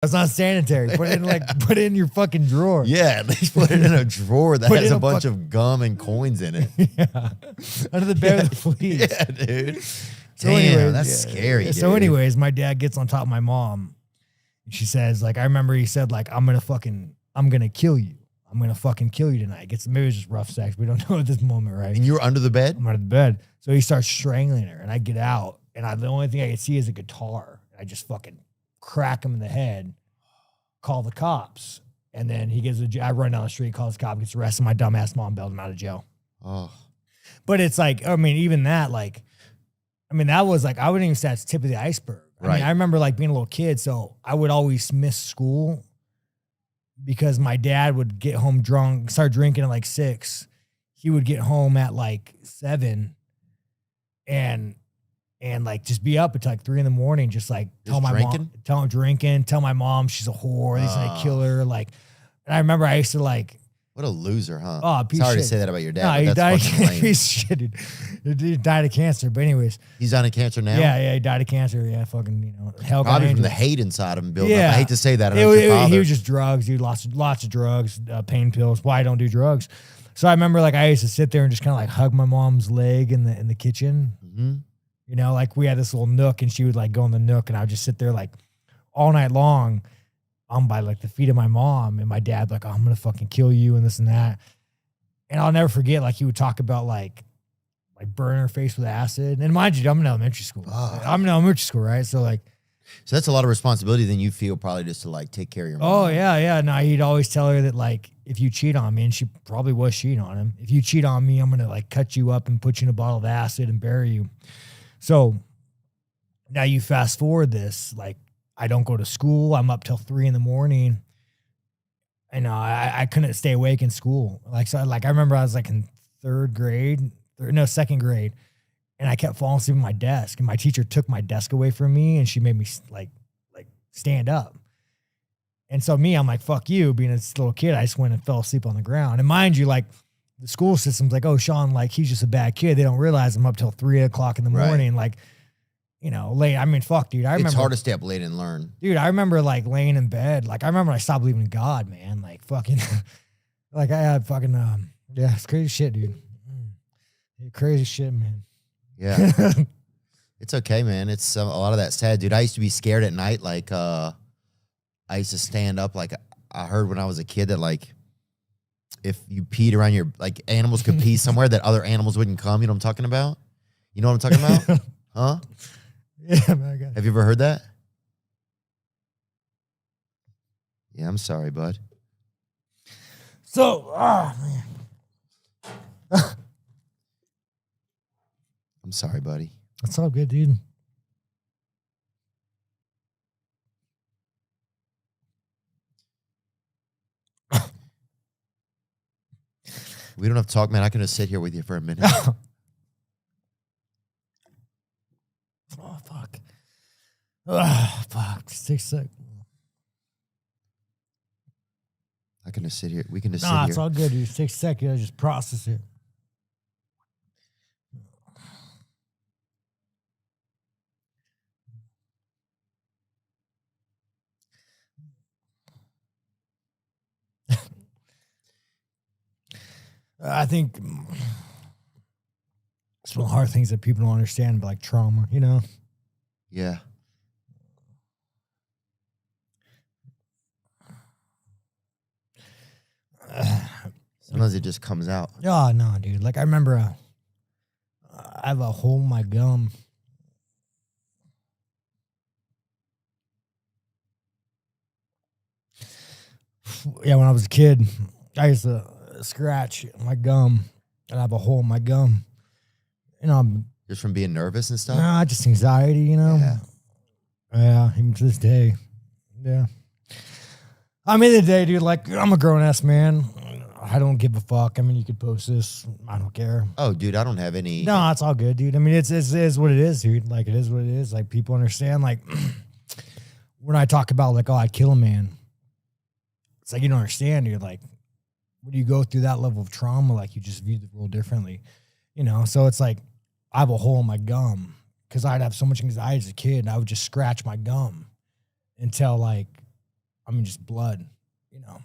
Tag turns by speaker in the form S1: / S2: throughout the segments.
S1: That's not sanitary. Put it in your fucking drawer.
S2: Yeah, at least put it in a drawer that has a bunch of gum and coins in it.
S1: Yeah. Under the bed with the fleas.
S2: Yeah, dude.
S1: So
S2: Damn,
S1: anyways,
S2: that's scary, dude.
S1: So anyways, my dad gets on top of my mom. And she says, like, I remember he said, like, I'm going to kill you. I'm going to fucking kill you tonight. Maybe it was just rough sex. We don't know at this moment, right?
S2: And you were under the bed?
S1: I'm under the bed. So he starts strangling her, and I get out, and the only thing I can see is a guitar. I just fucking crack him in the head, call the cops, and then I run down the street, calls the cop, gets arrested. My dumbass mom bailed him out of jail.
S2: Oh.
S1: But it's like, I mean, even that, like, I mean, that was like, I wouldn't even say that's tip of the iceberg. I mean, I remember like being a little kid, so I would always miss school because my dad would get home drunk, start drinking at like 6. He would get home at like 7 and like just be up until like 3 a.m, just like tell my mom, tell my mom she's a whore, he's gonna kill her. Like, and I remember I used to like,
S2: what a loser, huh?
S1: Oh,
S2: sorry to say that about your dad.
S1: No, he died.
S2: He's
S1: shit, dude. He died of cancer. But anyways,
S2: he's dying of cancer now.
S1: Yeah, he died of cancer. Yeah, fucking, hell.
S2: Probably from the hate inside of him building up. I hate to say that. He
S1: was just drugs, dude. Lots of drugs, pain pills. Why I don't do drugs? So I remember like I used to sit there and just kind of like hug my mom's leg in the kitchen. Mm-hmm. Like we had this little nook, and she would like go in the nook, and I would just sit there like all night long. By like the feet of my mom, and my dad like, oh, I'm gonna fucking kill you and this and that. And I'll never forget, like he would talk about like burning her face with acid. And mind you, I'm in elementary school. I'm in elementary school, right? So
S2: that's a lot of responsibility then you feel probably just to like take care of your mom.
S1: Oh yeah. No, he'd always tell her that like if you cheat on me, and she probably was cheating on him. If you cheat on me, I'm gonna like cut you up and put you in a bottle of acid and bury you. So now you fast forward this, like, I don't go to school. I'm up till 3 a.m. I know I couldn't stay awake in school. Like, so like I remember I was like in second grade, and I kept falling asleep at my desk, and my teacher took my desk away from me, and she made me like stand up. And so I'm like, fuck you, being a little kid, I just went and fell asleep on the ground. And mind you, like the school system's like, oh, Sean, like he's just a bad kid. They don't realize I'm up till 3 o'clock in the morning. Like, late. I mean, fuck, dude. It's
S2: hard to stay up late and learn.
S1: Dude, I remember like laying in bed. Like, I remember I stopped believing in God, man. Like, fucking, like I had fucking, yeah, it's crazy shit, dude. Crazy shit, man.
S2: Yeah. It's okay, man. It's a lot of that sad, dude. I used to be scared at night. Like, I used to stand up. Like, I heard when I was a kid that, like, if you peed around like, animals could pee somewhere that other animals wouldn't come. You know what I'm talking about? You know what I'm talking about? Huh?
S1: Yeah, man.
S2: Have you ever heard that? Yeah, I'm sorry, bud.
S1: So, man.
S2: I'm sorry, buddy.
S1: That's all good, dude.
S2: We don't have to talk, man. I can just sit here with you for a minute.
S1: Oh, fuck. Oh, fuck. 6 seconds.
S2: I can just sit here. We can just sit here.
S1: Nah, it's all good, dude. 6 seconds. I just process it. I think it's one of the hard things that people don't understand, but like trauma,
S2: Yeah. Sometimes it just comes out.
S1: Oh, no, dude. Like, I remember I have a hole in my gum. Yeah, when I was a kid, I used to scratch my gum, and I have a hole in my gum.
S2: Just from being nervous and stuff?
S1: Nah, just anxiety, Yeah, even to this day. Yeah. I mean, the day, dude, like, I'm a grown-ass man. I don't give a fuck. I mean, you could post this. I don't care.
S2: Oh, dude, I don't have any.
S1: No, it's all good, dude. I mean, it is what it is, dude. Like, it is what it is. Like, people understand. Like, when I talk about, like, oh, I'd kill a man, it's like, you don't understand, dude. Like, when you go through that level of trauma, like, you just view the world differently, So it's like, I have a hole in my gum because I'd have so much anxiety as a kid, and I would just scratch my gum until, like, I mean, just blood, you know.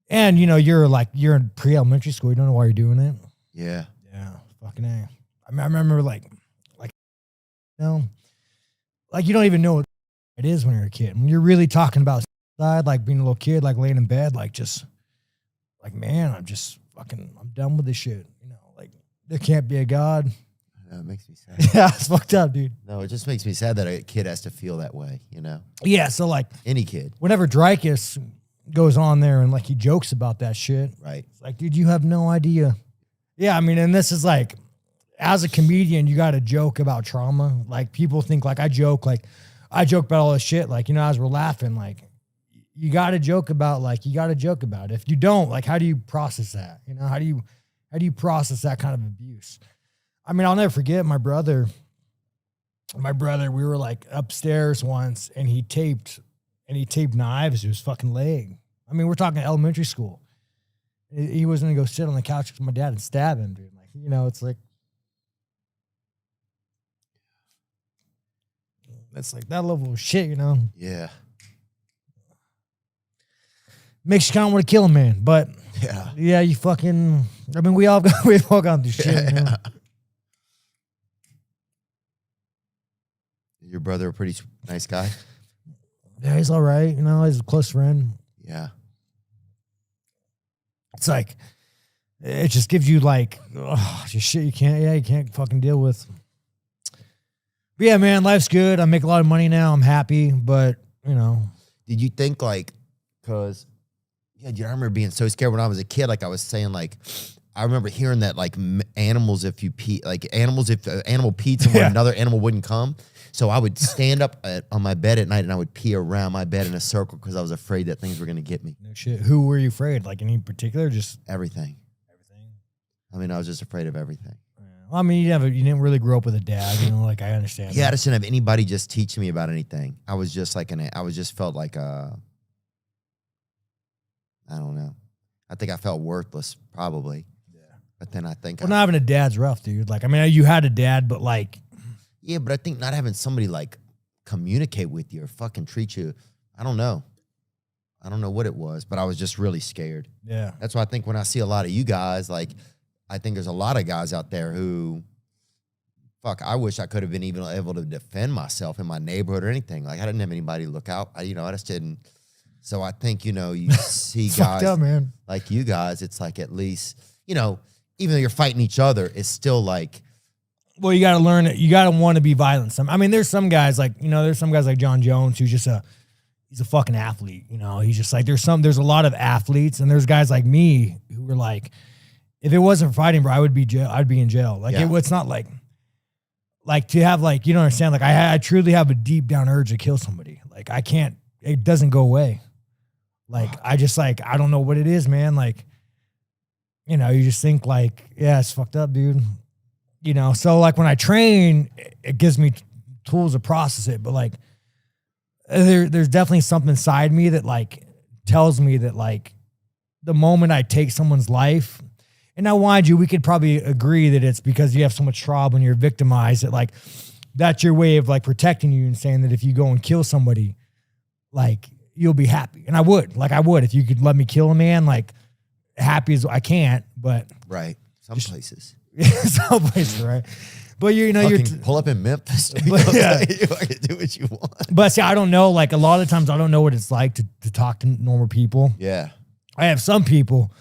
S1: And, you know, you're in pre-elementary school. You don't know why you're doing it.
S2: Yeah.
S1: Yeah. Fucking A. I mean, I remember like, you know, like you don't even know what it is when you're a kid. When you're really talking about suicide, like being a little kid, like laying in bed, like just like, man, I'm done with this shit. You know, like there can't be a God.
S2: It makes me sad.
S1: Yeah, it's fucked up, dude.
S2: No, it just makes me sad that a kid has to feel that way, you know?
S1: Yeah, so like
S2: Any kid.
S1: whenever Dreykus goes on there and like he jokes about that shit.
S2: Right.
S1: It's like, dude, you have no idea. Yeah, I mean, and this is like, as a comedian, you got to joke about trauma. Like people think like I joke about all this shit. Like, you know, as we're laughing, like you got to joke about it. If you don't, like, how do you process that? You know, how do you process that kind of abuse? I mean, I'll never forget my brother, we were like upstairs once and he taped knives to his fucking leg. I mean, we're talking elementary school. He was going to go sit on the couch with my dad and stab him, dude. Like, you know, it's like that level of shit, you know?
S2: Yeah.
S1: Makes you kind of want to kill a man, but yeah, you fucking, I mean, we've all gone through shit. You know?
S2: Your brother a pretty nice guy?
S1: Yeah, he's all right. You know, he's a close friend.
S2: Yeah.
S1: It's like, it just gives you like, just shit you can't fucking deal with. But yeah, man, life's good. I make a lot of money now. I'm happy, but you know.
S2: Did you think like, cause yeah, dude, I remember being so scared when I was a kid. Like I was saying, like, I remember hearing that like animals, if an animal peed somewhere, another animal wouldn't come. So I would stand up on my bed at night and I would pee around my bed in a circle because I was afraid that things were going to get me.
S1: No shit. Who were you afraid? Like any particular? Just
S2: everything. I mean, I was just afraid of everything.
S1: Well, I mean, you didn't really grow up with a dad, you know, like I understand.
S2: Yeah, I just didn't have anybody just teach me about anything. I was just like, felt like I don't know. I think I felt worthless probably. Yeah. But then I think.
S1: Well, not having a dad's rough, dude. Like, I mean, you had a dad, but like.
S2: Yeah, but I think not having somebody like communicate with you or fucking treat you, I don't know. I don't know what it was, but I was just really scared.
S1: Yeah.
S2: That's why I think when I see a lot of you guys, like, I think there's a lot of guys out there who, I wish I could have been even able to defend myself in my neighborhood or anything. Like, I didn't have anybody to look out. I just didn't. So I think, you know, you see guys
S1: up, man.
S2: Like you guys, it's like at least, you know, even though you're fighting each other, it's still like.
S1: Well, you got to learn it. You got to want to be violent. I mean, there's some guys like John Jones who's just he's a fucking athlete. You know, he's just like, there's a lot of athletes and there's guys like me who were like, if it wasn't for fighting, bro, I'd be in jail. Like it's not like to have like, you don't understand. Like I truly have a deep down urge to kill somebody. Like it doesn't go away. Like I just like, I don't know what it is, man. Like, you know, you just think like, yeah, it's fucked up, dude. You know, so like when I train, it gives me tools to process it. But like, there's definitely something inside me that like tells me that like the moment I take someone's life, and now mind you, we could probably agree that it's because you have so much trauma and you're victimized that like that's your way of like protecting you and saying that if you go and kill somebody, like you'll be happy. And I would if you could let me kill a man, like happy as I can't, but
S2: right. Some places.
S1: Some places, right? But you know, you're
S2: pull up in Memphis.
S1: But, yeah.
S2: You can do what you want.
S1: But see, I don't know. Like a lot of times, I don't know what it's like to talk to normal people.
S2: Yeah,
S1: I have some people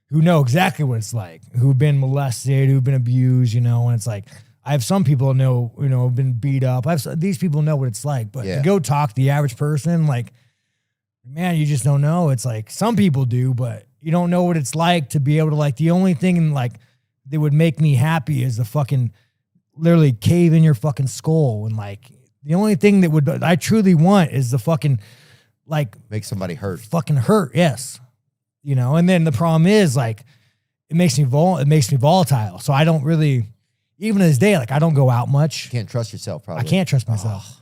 S1: who know exactly what it's like, who've been molested, who've been abused. You know, and it's like I have some people who know, you know, been beat up. These people know what it's like, but to go talk to the average person, like, man, you just don't know. It's like some people do, but you don't know what it's like to be able to like. The only thing like that would make me happy is the fucking literally cave in your fucking skull. And like, the only thing that I truly want is the fucking like
S2: make somebody hurt,
S1: fucking hurt. Yes. You know, and then the problem is like, it makes me volatile. So I don't really, even to this day, like I don't go out much.
S2: You can't trust yourself. Probably.
S1: I can't trust myself.